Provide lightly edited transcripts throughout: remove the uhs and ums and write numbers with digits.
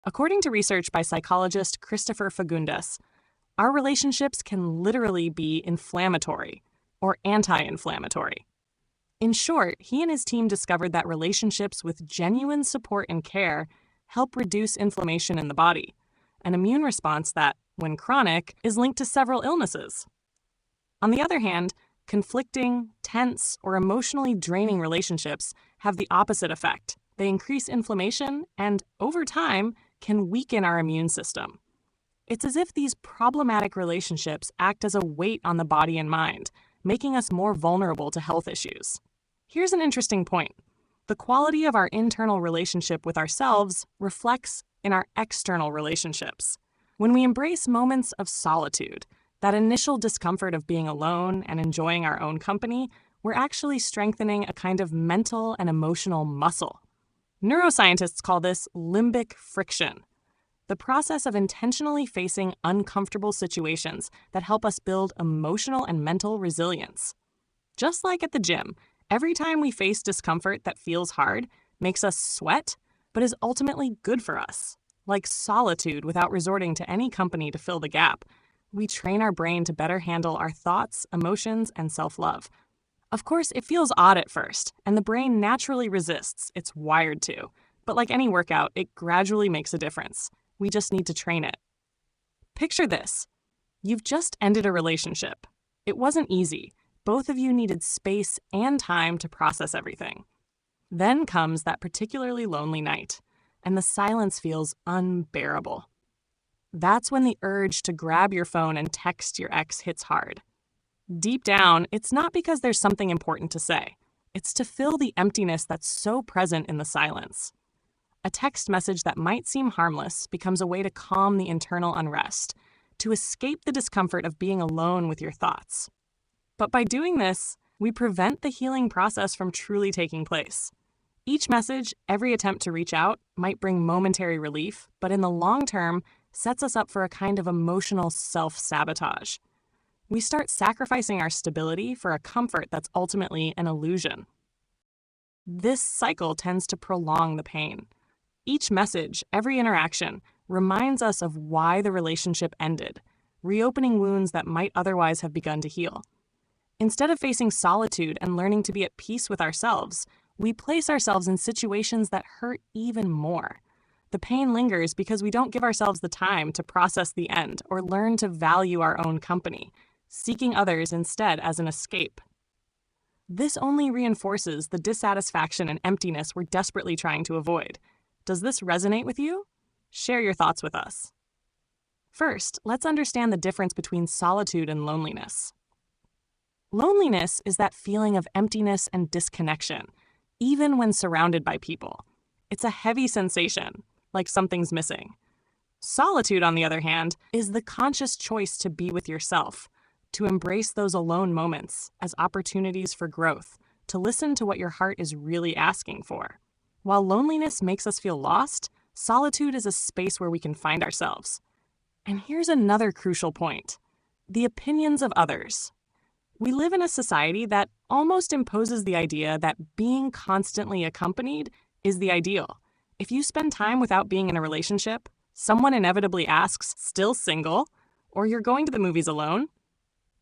According to research by psychologist Christopher Fagundes, our relationships can literally be inflammatory or anti-inflammatory. In short, he and his team discovered that relationships with genuine support and care help reduce inflammation in the body, an immune response that, when chronic, is linked to several illnesses. On the other hand, conflicting, tense, or emotionally draining relationships have the opposite effect. They increase inflammation and, over time, can weaken our immune system. It's as if these problematic relationships act as a weight on the body and mind, making us more vulnerable to health issues. Here's an interesting point. The quality of our internal relationship with ourselves reflects in our external relationships. When we embrace moments of solitude, that initial discomfort of being alone and enjoying our own company, we're actually strengthening a kind of mental and emotional muscle. Neuroscientists call this limbic friction, the process of intentionally facing uncomfortable situations that help us build emotional and mental resilience. Just like at the gym, every time we face discomfort that feels hard, makes us sweat, but is ultimately good for us. Like solitude without resorting to any company to fill the gap, we train our brain to better handle our thoughts, emotions, and self-love. Of course, it feels odd at first, and the brain naturally resists. It's wired to. But like any workout, it gradually makes a difference. We just need to train it. Picture this. You've just ended a relationship. It wasn't easy. Both of you needed space and time to process everything. Then comes that particularly lonely night, and the silence feels unbearable. That's when the urge to grab your phone and text your ex hits hard. Deep down, it's not because there's something important to say. It's to fill the emptiness that's so present in the silence. A text message that might seem harmless becomes a way to calm the internal unrest, to escape the discomfort of being alone with your thoughts. But by doing this, we prevent the healing process from truly taking place. Each message, every attempt to reach out, might bring momentary relief, but in the long term, sets us up for a kind of emotional self-sabotage. We start sacrificing our stability for a comfort that's ultimately an illusion. This cycle tends to prolong the pain. Each message, every interaction, reminds us of why the relationship ended, reopening wounds that might otherwise have begun to heal. Instead of facing solitude and learning to be at peace with ourselves, we place ourselves in situations that hurt even more. The pain lingers because we don't give ourselves the time to process the end or learn to value our own company, seeking others instead as an escape. This only reinforces the dissatisfaction and emptiness we're desperately trying to avoid. Does this resonate with you? Share your thoughts with us. First, let's understand the difference between solitude and loneliness. Loneliness is that feeling of emptiness and disconnection, even when surrounded by people. It's a heavy sensation, like something's missing. Solitude, on the other hand, is the conscious choice to be with yourself, to embrace those alone moments as opportunities for growth, to listen to what your heart is really asking for. While loneliness makes us feel lost, solitude is a space where we can find ourselves. And here's another crucial point: the opinions of others. We live in a society that almost imposes the idea that being constantly accompanied is the ideal. If you spend time without being in a relationship, someone inevitably asks, "Still single?" or "You're going to the movies alone?"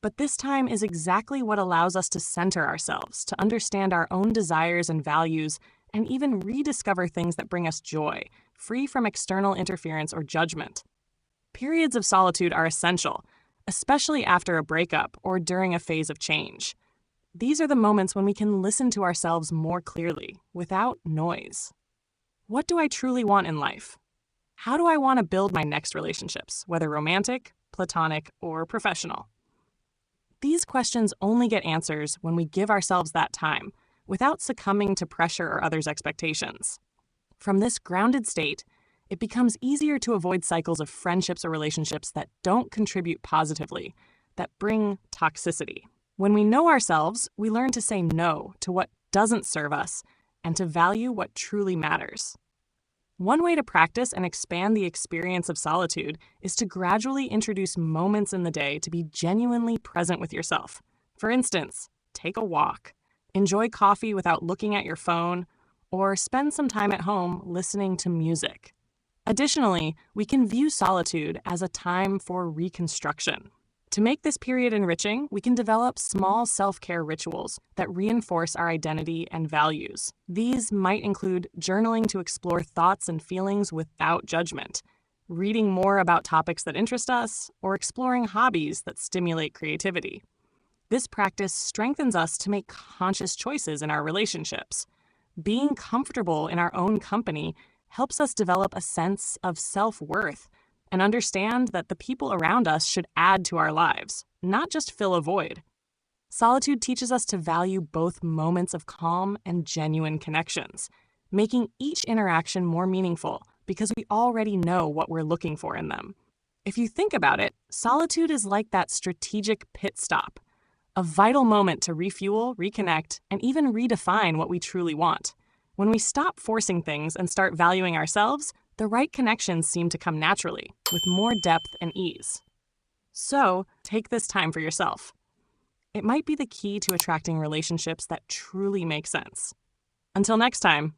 But this time is exactly what allows us to center ourselves, to understand our own desires and values, and even rediscover things that bring us joy, free from external interference or judgment. Periods of solitude are essential, especially after a breakup or during a phase of change. These are the moments when we can listen to ourselves more clearly, without noise. What do I truly want in life? How do I want to build my next relationships, whether romantic, platonic, or professional? These questions only get answers when we give ourselves that time, without succumbing to pressure or others' expectations. From this grounded state, it becomes easier to avoid cycles of friendships or relationships that don't contribute positively, that bring toxicity. When we know ourselves, we learn to say no to what doesn't serve us and to value what truly matters. One way to practice and expand the experience of solitude is to gradually introduce moments in the day to be genuinely present with yourself. For instance, take a walk, enjoy coffee without looking at your phone, or spend some time at home listening to music. Additionally, we can view solitude as a time for reconstruction. To make this period enriching, we can develop small self-care rituals that reinforce our identity and values. These might include journaling to explore thoughts and feelings without judgment, reading more about topics that interest us, or exploring hobbies that stimulate creativity. This practice strengthens us to make conscious choices in our relationships. Being comfortable in our own company helps us develop a sense of self-worth and understand that the people around us should add to our lives, not just fill a void. Solitude teaches us to value both moments of calm and genuine connections, making each interaction more meaningful because we already know what we're looking for in them. If you think about it, solitude is like that strategic pit stop, a vital moment to refuel, reconnect, and even redefine what we truly want. When we stop forcing things and start valuing ourselves, the right connections seem to come naturally, with more depth and ease. So, take this time for yourself. It might be the key to attracting relationships that truly make sense. Until next time.